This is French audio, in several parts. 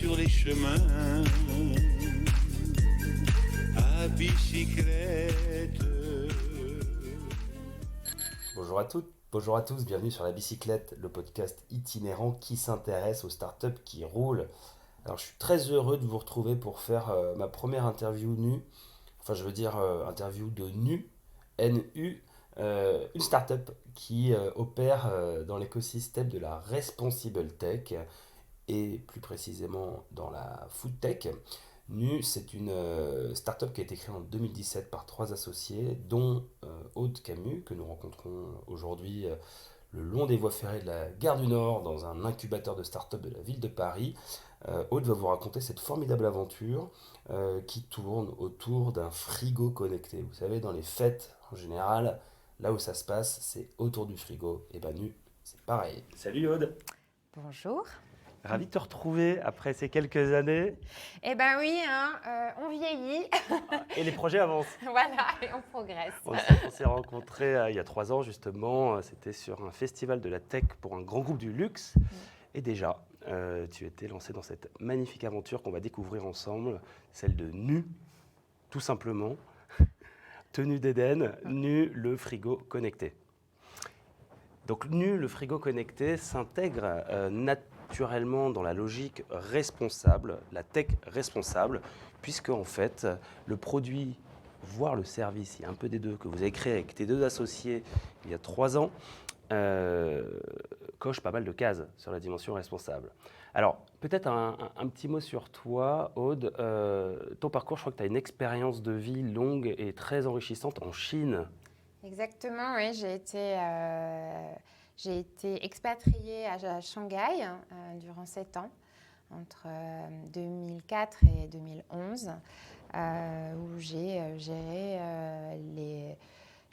sur les chemins à bicyclette. Bonjour à toutes, bonjour à tous, bienvenue sur La Bicyclette, le podcast itinérant qui s'intéresse aux startups qui roulent. Alors je suis très heureux de vous retrouver pour faire ma première interview nue, interview de nu, N-U, une startup qui opère dans l'écosystème de la responsible tech et plus précisément dans la food tech. Nu, c'est une startup qui a été créée en 2017 par 3 associés, dont Aude Camus, que nous rencontrons aujourd'hui le long des voies ferrées de la Gare du Nord, dans un incubateur de start-up de la ville de Paris. Aude va vous raconter cette formidable aventure qui tourne autour d'un frigo connecté. Vous savez, dans les fêtes, en général, là où ça se passe, c'est autour du frigo. Et ben Nu, c'est pareil. Salut Aude. Bonjour. Ravi de te retrouver après ces quelques années. Eh ben oui, on vieillit. Et les projets avancent. Voilà, et on progresse. On s'est rencontrés il y a 3 ans justement, c'était sur un festival de la tech pour un grand groupe du luxe. Et déjà, tu étais lancé dans cette magnifique aventure qu'on va découvrir ensemble, celle de Nu, tout simplement. Tenue d'Éden, Nu, le frigo connecté. Donc Nu, le frigo connecté s'intègre naturellement dans la logique responsable, la tech responsable, puisque en fait, le produit, voire le service, il y a un peu des deux, que vous avez créé avec tes 2 associés il y a 3 ans, coche pas mal de cases sur la dimension responsable. Alors, peut-être un petit mot sur toi, Aude. Ton parcours, je crois que tu as une expérience de vie longue et très enrichissante en Chine. Exactement, oui. J'ai été expatriée à Shanghai durant 7 ans, entre 2004 et 2011, où j'ai géré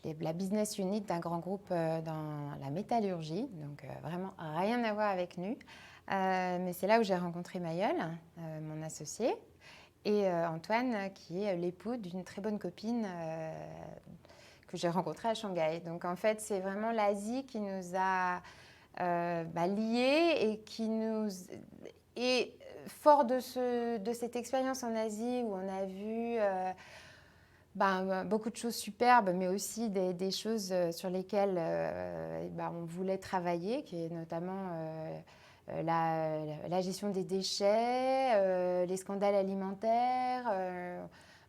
la business unit d'un grand groupe dans la métallurgie, donc vraiment rien à voir avec Nu. Mais c'est là où j'ai rencontré Mayol, mon associé, et Antoine, qui est l'époux d'une très bonne copine que j'ai rencontrée à Shanghai. Donc en fait, c'est vraiment l'Asie qui nous a liés et qui nous... Et fort de cette expérience en Asie où on a vu beaucoup de choses superbes, mais aussi des choses sur lesquelles on voulait travailler, qui est notamment la gestion des déchets, les scandales alimentaires.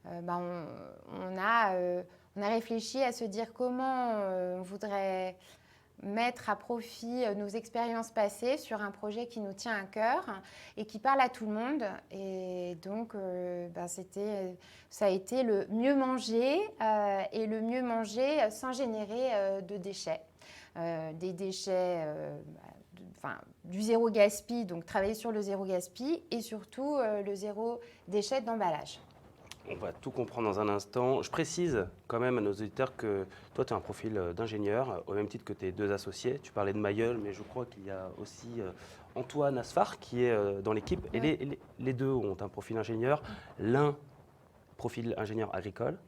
On a réfléchi à se dire comment on voudrait mettre à profit nos expériences passées sur un projet qui nous tient à cœur et qui parle à tout le monde. Et donc, ça a été le mieux manger et le mieux manger sans générer de déchets. Des déchets, du zéro gaspille, donc travailler sur le zéro gaspille et surtout le zéro déchet d'emballage. On va tout comprendre dans un instant. Je précise quand même à nos auditeurs que toi, tu as un profil d'ingénieur, au même titre que tes 2 associés. Tu parlais de Mayol, mais je crois qu'il y a aussi Antoine Asfar qui est dans l'équipe. Ouais. Et les 2 ont un profil ingénieur. L'un, profil ingénieur agricole.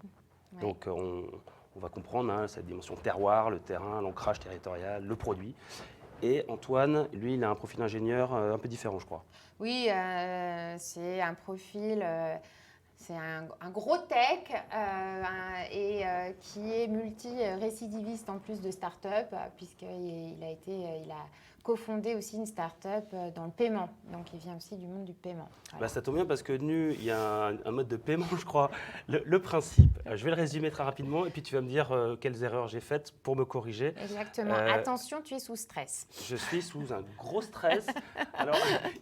Ouais. Donc, on va comprendre cette dimension terroir, le terrain, l'ancrage territorial, le produit. Et Antoine, lui, il a un profil ingénieur un peu différent, je crois. Oui, c'est un profil... C'est un gros tech qui est multi-récidiviste en plus de start-up, puisqu'il a cofondé aussi une start-up dans le paiement. Donc, il vient aussi du monde du paiement. Voilà. Ça tombe bien parce que Nu, il y a un mode de paiement, je crois. Le principe, je vais le résumer très rapidement et puis tu vas me dire quelles erreurs j'ai faites pour me corriger. Exactement. Attention, tu es sous stress. Je suis sous un gros stress. Alors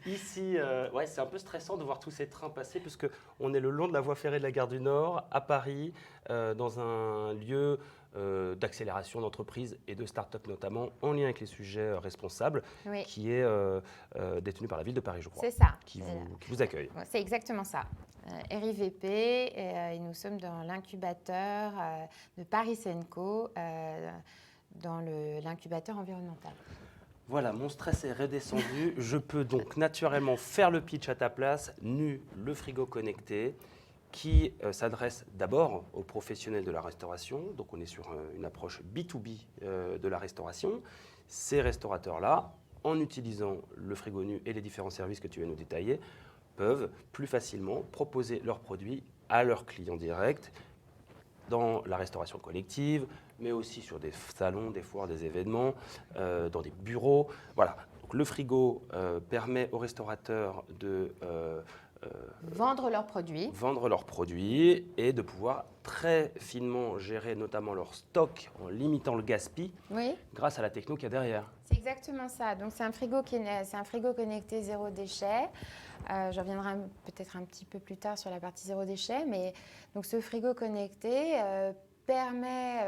ici, c'est un peu stressant de voir tous ces trains passer parce qu'on est le long de la voie ferrée de la Gare du Nord, à Paris, dans un lieu d'accélération d'entreprises et de start-up notamment, en lien avec les sujets responsables, oui. Qui est détenu par la ville de Paris, je crois. C'est ça. Qui vous accueille. C'est exactement ça. RIVP, et nous sommes dans l'incubateur de Paris Senco, dans l'incubateur environnemental. Voilà, mon stress est redescendu. Je peux donc naturellement faire le pitch à ta place. Nu, le frigo connecté, qui s'adresse d'abord aux professionnels de la restauration. Donc, on est sur une approche B2B de la restauration. Ces restaurateurs-là, en utilisant le frigo Nu et les différents services que tu viens nous détailler, peuvent plus facilement proposer leurs produits à leurs clients directs dans la restauration collective, mais aussi sur des salons, des foires, des événements, dans des bureaux. Voilà. Donc, le frigo permet aux restaurateurs de Vendre leurs produits. vendre leurs produits et de pouvoir très finement gérer notamment leur stock en limitant le gaspillage Oui, grâce à la techno qu'il y a derrière. c'est exactement ça. Donc c'est un frigo c'est un frigo connecté zéro déchet. Je reviendrai peut-être un petit peu plus tard sur la partie zéro déchet, mais donc ce frigo connecté permet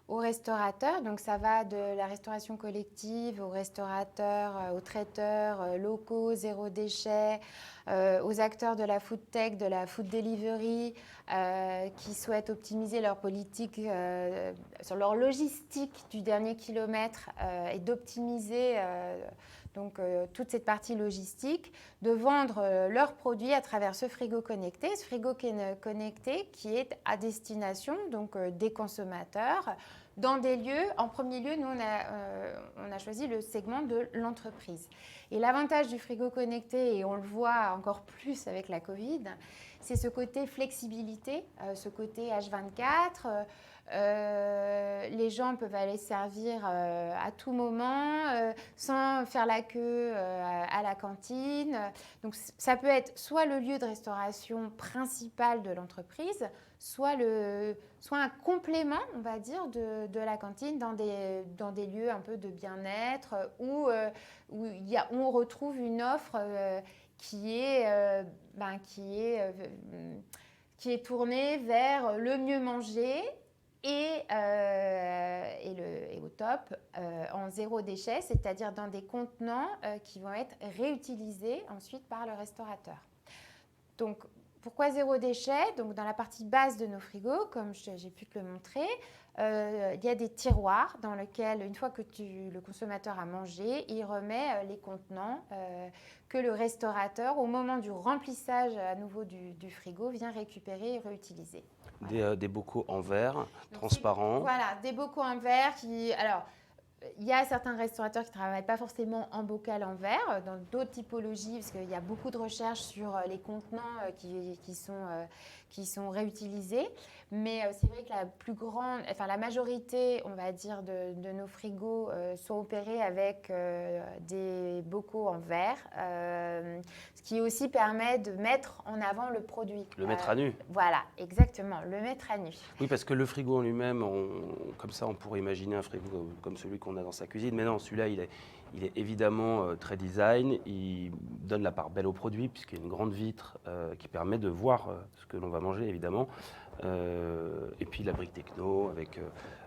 aux restaurateurs, donc ça va de la restauration collective aux restaurateurs, aux traiteurs locaux, zéro déchet, aux acteurs de la food tech, de la food delivery, qui souhaitent optimiser leur politique, sur leur logistique du dernier kilomètre et d'optimiser toute cette partie logistique, de vendre leurs produits à travers ce frigo connecté. Ce frigo connecté qui est à destination des consommateurs dans des lieux. En premier lieu, nous, on a choisi le segment de l'entreprise. Et l'avantage du frigo connecté, et on le voit encore plus avec la Covid, c'est ce côté flexibilité, ce côté H24. Les gens peuvent aller servir à tout moment sans faire la queue à la cantine. Donc ça peut être soit le lieu de restauration principal de l'entreprise, soit un complément, on va dire, de la cantine dans des lieux un peu de bien-être où on retrouve une offre qui est tournée vers le mieux manger et au top en zéro déchet, c'est-à-dire dans des contenants qui vont être réutilisés ensuite par le restaurateur. Donc, pourquoi zéro déchet? Donc, dans la partie basse de nos frigos, comme j'ai pu te le montrer, il y a des tiroirs dans lesquels, une fois que le consommateur a mangé, il remet les contenants que le restaurateur, au moment du remplissage à nouveau du frigo, vient récupérer et réutiliser. Voilà. Des bocaux en verre, transparents. Voilà, des bocaux en verre qui... Alors, il y a certains restaurateurs qui ne travaillent pas forcément en bocal en verre, dans d'autres typologies, parce qu'il y a beaucoup de recherches sur les contenants qui sont réutilisés. Mais c'est vrai que la majorité, on va dire, de nos frigos sont opérés avec des bocaux en verre, ce qui aussi permet de mettre en avant le produit. Le mettre à nu. Voilà, exactement, le mettre à nu. Oui, parce que le frigo en lui-même, comme ça, on pourrait imaginer un frigo comme celui qu'on a dans sa cuisine. Mais non, celui-là, il est évidemment très design. Il donne la part belle au produit, puisqu'il y a une grande vitre qui permet de voir ce que l'on va manger, évidemment. Et puis la brique techno avec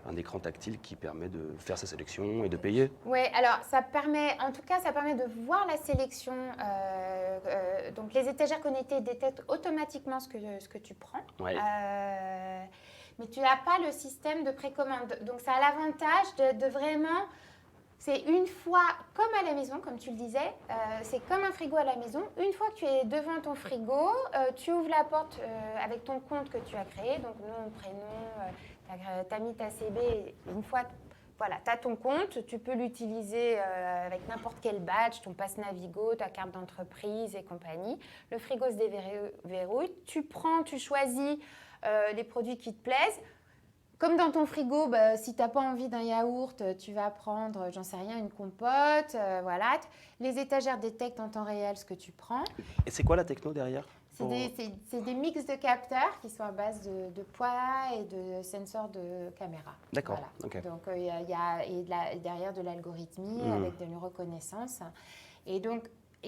un écran tactile qui permet de faire sa sélection et de payer. Oui, alors ça permet de voir la sélection. Donc les étagères connectées détectent automatiquement ce que tu prends. Ouais. Mais tu n'as pas le système de précommande. Donc ça a l'avantage de vraiment... C'est une fois, comme à la maison, comme tu le disais, c'est comme un frigo à la maison. Une fois que tu es devant ton frigo, tu ouvres la porte avec ton compte que tu as créé, donc nom, prénom, tu as mis ta CB. Une fois, voilà, tu as ton compte, tu peux l'utiliser avec n'importe quel badge, ton passe Navigo, ta carte d'entreprise et compagnie. Le frigo se déverrouille, tu choisis les produits qui te plaisent. Comme dans ton frigo, si tu n'as pas envie d'un yaourt, tu vas prendre, j'en sais rien, une compote. Voilà. Les étagères détectent en temps réel ce que tu prends. Et c'est quoi la techno derrière? C'est des mix de capteurs qui sont à base de poids et de sensors de caméra. D'accord. Voilà. Okay. Donc, il y a derrière de l'algorithmie avec de la reconnaissance. Et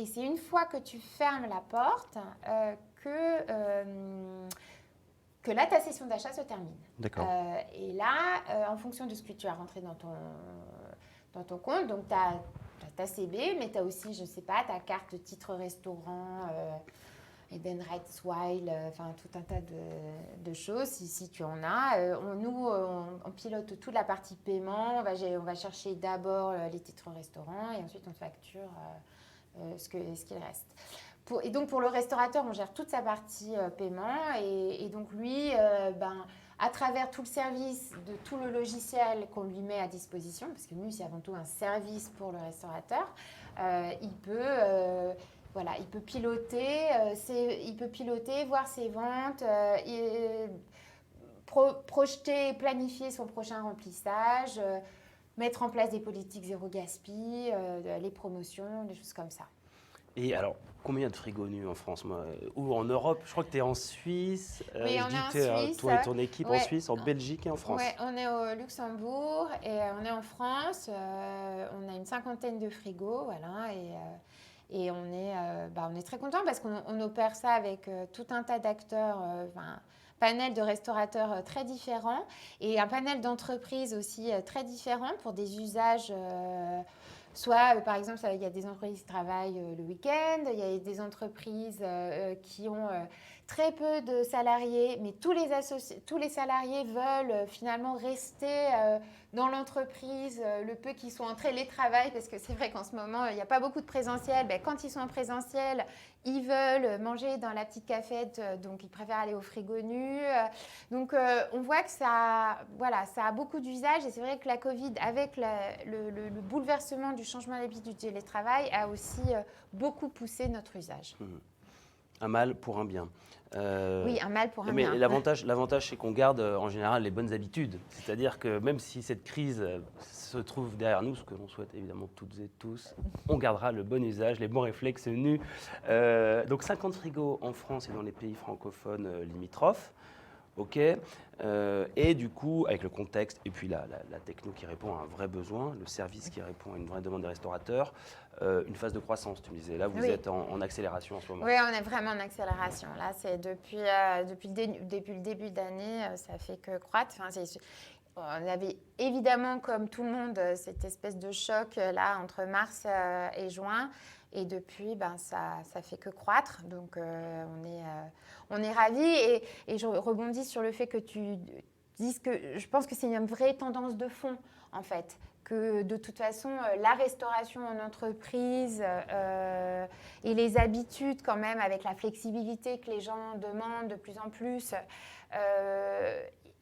c'est une fois que tu fermes la porte que là, ta session d'achat se termine. D'accord. Et là, en fonction de ce que tu as rentré dans ton compte, donc tu as ta CB, mais tu as aussi, je ne sais pas, ta carte titre restaurant, Edenred, Swile, enfin tout un tas de choses, si tu en as. On pilote toute la partie paiement, on va chercher d'abord les titres restaurants et ensuite on facture ce qu'il reste. Et donc, pour le restaurateur, on gère toute sa partie paiement. Et donc, lui, à travers tout le service, de tout le logiciel qu'on lui met à disposition, parce que nous, c'est avant tout un service pour le restaurateur, il peut voilà, il peut piloter, voir ses ventes, projeter, planifier son prochain remplissage, mettre en place des politiques zéro gaspi, les promotions, des choses comme ça. Et alors, combien de frigos nus en France, moi, ou en Europe? Je crois que tu es en Suisse. Oui, on est en Suisse. Toi et ton équipe en Ouais. Suisse, en Belgique et en France. Oui, on est au Luxembourg et on est en France. On a une 50aine de frigos, voilà, et on est très contents parce qu'on opère ça avec tout un tas d'acteurs, panel de restaurateurs très différents et un panel d'entreprises aussi très différents pour des usages. Soit, par exemple, il y a des entreprises qui travaillent le week-end, il y a des entreprises qui ont très peu de salariés, mais tous les salariés veulent finalement rester dans l'entreprise, le peu qu'ils sont en télétravail, parce que c'est vrai qu'en ce moment, il n'y a pas beaucoup de présentiel. Quand ils sont en présentiel, ils veulent manger dans la petite cafette, donc ils préfèrent aller au frigo nu. Donc, on voit que ça a beaucoup d'usages. Et c'est vrai que la Covid, avec le bouleversement du changement d'habitude du télétravail, a aussi beaucoup poussé notre usage. Un mal pour un bien. Oui, un mal pour un mais bien. L'avantage, c'est qu'on garde en général les bonnes habitudes. C'est-à-dire que même si cette crise se trouve derrière nous, ce que l'on souhaite évidemment toutes et tous, on gardera le bon usage, les bons réflexes nus. Donc 50 frigos en France et dans les pays francophones limitrophes. OK. Et du coup, avec le contexte et puis la techno qui répond à un vrai besoin, le service qui répond à une vraie demande des restaurateurs, une phase de croissance, tu me disais. Là, vous êtes en accélération en ce moment. Oui, on est vraiment en accélération. Là, c'est depuis le début d'année, ça fait que croître. On avait évidemment, comme tout le monde, cette espèce de choc là entre mars et juin. Et depuis, ça fait que croître. Donc, on est ravis. Et je rebondis sur le fait que tu dises que je pense que c'est une vraie tendance de fond, en fait. Que de toute façon, la restauration en entreprise et les habitudes quand même, avec la flexibilité que les gens demandent de plus en plus,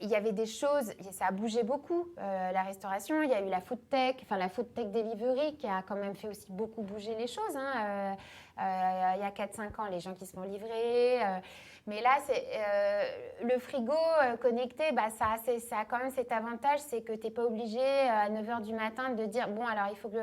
il y avait des choses, ça a bougé beaucoup, la restauration. Il y a eu la food tech delivery qui a quand même fait aussi beaucoup bouger les choses. Il y a 4-5 ans, les gens qui se font livrer. Mais là, le frigo connecté, ça a quand même cet avantage, c'est que tu n'es pas obligé à 9h du matin de dire « Bon, alors il faut que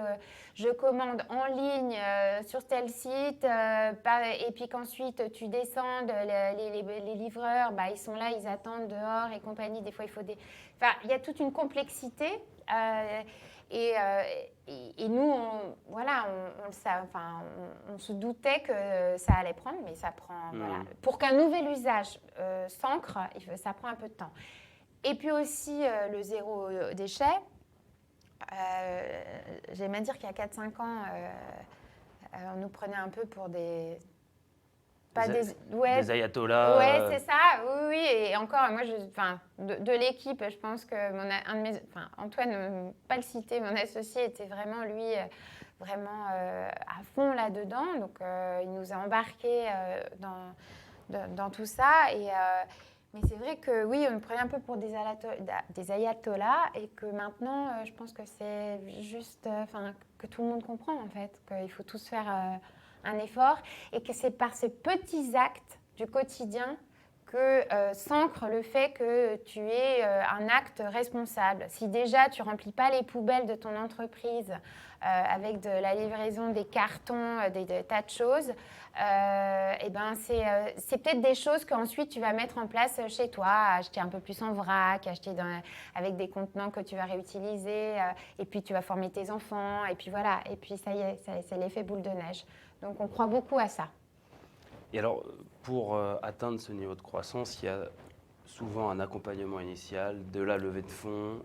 je commande en ligne sur tel site et puis qu'ensuite tu descendes, les livreurs, ils sont là, ils attendent dehors et compagnie. Des fois, il faut des… » Enfin, il y a toute une complexité. Et nous, on se doutait que ça allait prendre, mais ça prend… Voilà. Pour qu'un nouvel usage s'ancre, ça prend un peu de temps. Et puis aussi le zéro déchet. J'aime à dire qu'il y a 4-5 ans, on nous prenait un peu pour des… Des ayatollahs. Oui, c'est ça, oui. Et encore, moi, de l'équipe, je pense que Antoine, pas le citer, mon associé était vraiment, lui, à fond là-dedans. Donc, il nous a embarqués dans tout ça. Mais c'est vrai que oui, on nous prenait un peu pour des ayatollahs et que maintenant, je pense que c'est juste que tout le monde comprend, en fait, qu'il faut tous faire… un effort, et que c'est par ces petits actes du quotidien que s'ancre le fait que tu es un acte responsable. Si déjà tu ne remplis pas les poubelles de ton entreprise avec de la livraison des cartons, des tas de choses, c'est peut-être des choses qu'ensuite tu vas mettre en place chez toi, acheter un peu plus en vrac, acheter avec des contenants que tu vas réutiliser, et puis tu vas former tes enfants, et puis voilà, et puis ça y est, c'est l'effet boule de neige. Donc, on croit beaucoup à ça. Et alors, pour atteindre ce niveau de croissance, il y a souvent un accompagnement initial, de la levée de fonds,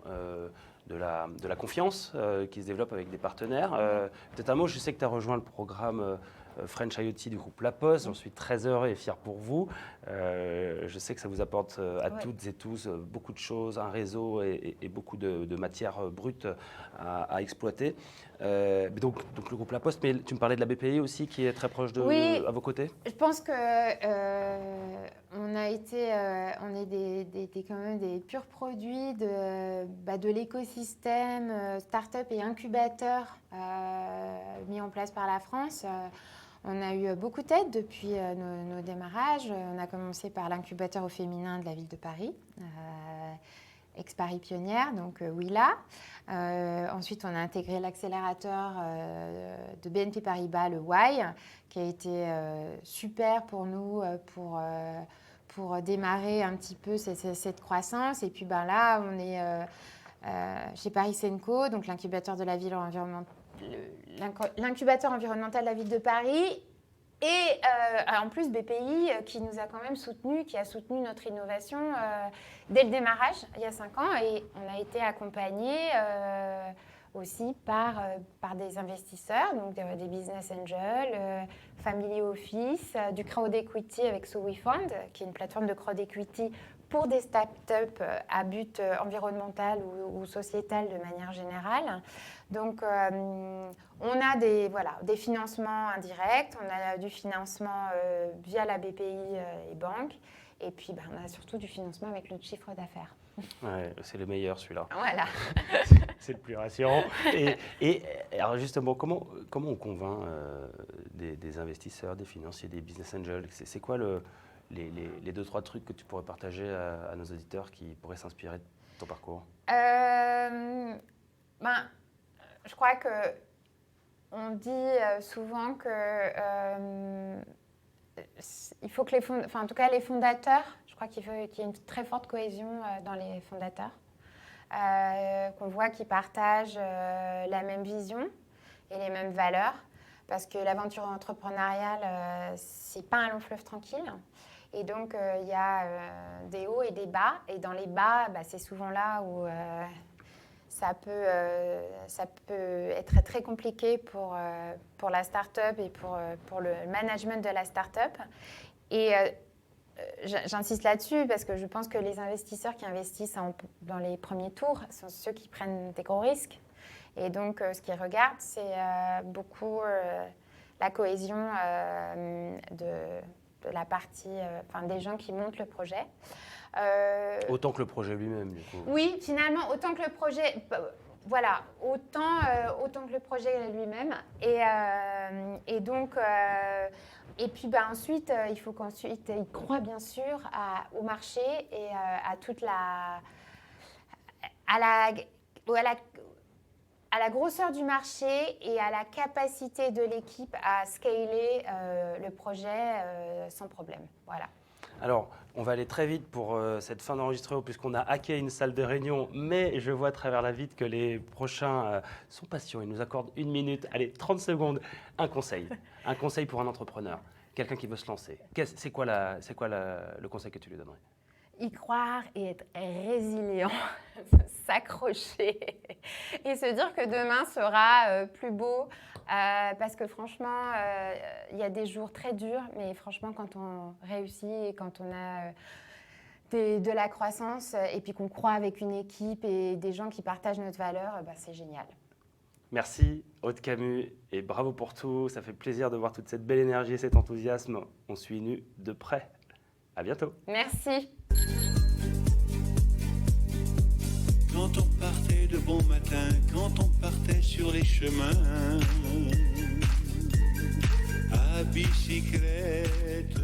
de la confiance qui se développe avec des partenaires. Peut-être un mot, je sais que tu as rejoint le programme French IoT du groupe La Poste. J'en suis très heureux et fier pour vous. Je sais que ça vous apporte à toutes et tous beaucoup de choses, un réseau et beaucoup de matières brutes à exploiter. Donc le groupe La Poste, mais tu me parlais de la BPI aussi qui est très proche à vos côtés. Je pense que on est quand même des purs produits de l'écosystème start-up et incubateur mis en place par la France. On a eu beaucoup d'aide depuis nos démarrages. On a commencé par l'incubateur au féminin de la ville de Paris, ex-Paris Pionnière, donc Willa. Ensuite, on a intégré l'accélérateur de BNP Paribas, le Y, qui a été super pour nous, pour démarrer un petit peu cette croissance. Et puis là, on est chez Paris Senco, donc l'incubateur de la ville l'incubateur environnemental de la ville de Paris. Et en plus, BPI qui nous a quand même soutenus, qui a soutenu notre innovation dès le démarrage, il y a 5 ans. Et on a été accompagnés aussi par des investisseurs, donc des business angels, family office, du crowd equity avec SoWeFund, qui est une plateforme de crowd equity pour des startups à but environnemental ou sociétal de manière générale. Donc, on a des financements indirects, on a du financement via la BPI et banques, et puis on a surtout du financement avec notre chiffre d'affaires. Ouais, c'est le meilleur celui-là. Voilà. C'est le plus rassurant. Et alors justement, comment on convainc des investisseurs, des financiers, des business angels? C'est quoi les 2-3 trucs que tu pourrais partager à nos auditeurs qui pourraient s'inspirer de ton parcours? Je crois qu'on dit souvent que il faut que les fondateurs, je crois qu'il y ait une très forte cohésion dans les fondateurs, qu'on voit qu'ils partagent la même vision et les mêmes valeurs, parce que l'aventure entrepreneuriale, c'est pas un long fleuve tranquille. Et donc, il y a des hauts et des bas. Et dans les bas, c'est souvent là où ça peut être très compliqué pour la start-up et pour le management de la start-up. Et j'insiste là-dessus parce que je pense que les investisseurs qui investissent dans les premiers tours sont ceux qui prennent des gros risques. Et donc, ce qu'ils regardent, c'est beaucoup la cohésion de la partie, des gens qui montent le projet. Autant que le projet lui-même, du coup. Oui, finalement, autant que le projet, autant que le projet lui-même. Et donc, et puis ensuite, il faut qu'ensuite, ils croient bien sûr au marché et à toute à la grosseur du marché et à la capacité de l'équipe à scaler le projet sans problème. Voilà. Alors, on va aller très vite pour cette fin d'enregistrement puisqu'on a hacké une salle de réunion, mais je vois à travers la vitre que les prochains sont patients. Ils nous accordent 1 minute, allez, 30 secondes. Un conseil pour un entrepreneur, quelqu'un qui veut se lancer. C'est quoi le conseil que tu lui donnerais? Y croire et être résilient, s'accrocher et se dire que demain sera plus beau parce que franchement, il y a des jours très durs, mais franchement, quand on réussit et quand on a de la croissance et puis qu'on croit avec une équipe et des gens qui partagent notre valeur, c'est génial. Merci Aude Camus et bravo pour tout. Ça fait plaisir de voir toute cette belle énergie et cet enthousiasme. On suit nu de près. À bientôt. Merci. Quand on partait de bon matin, quand on partait sur les chemins, à bicyclette.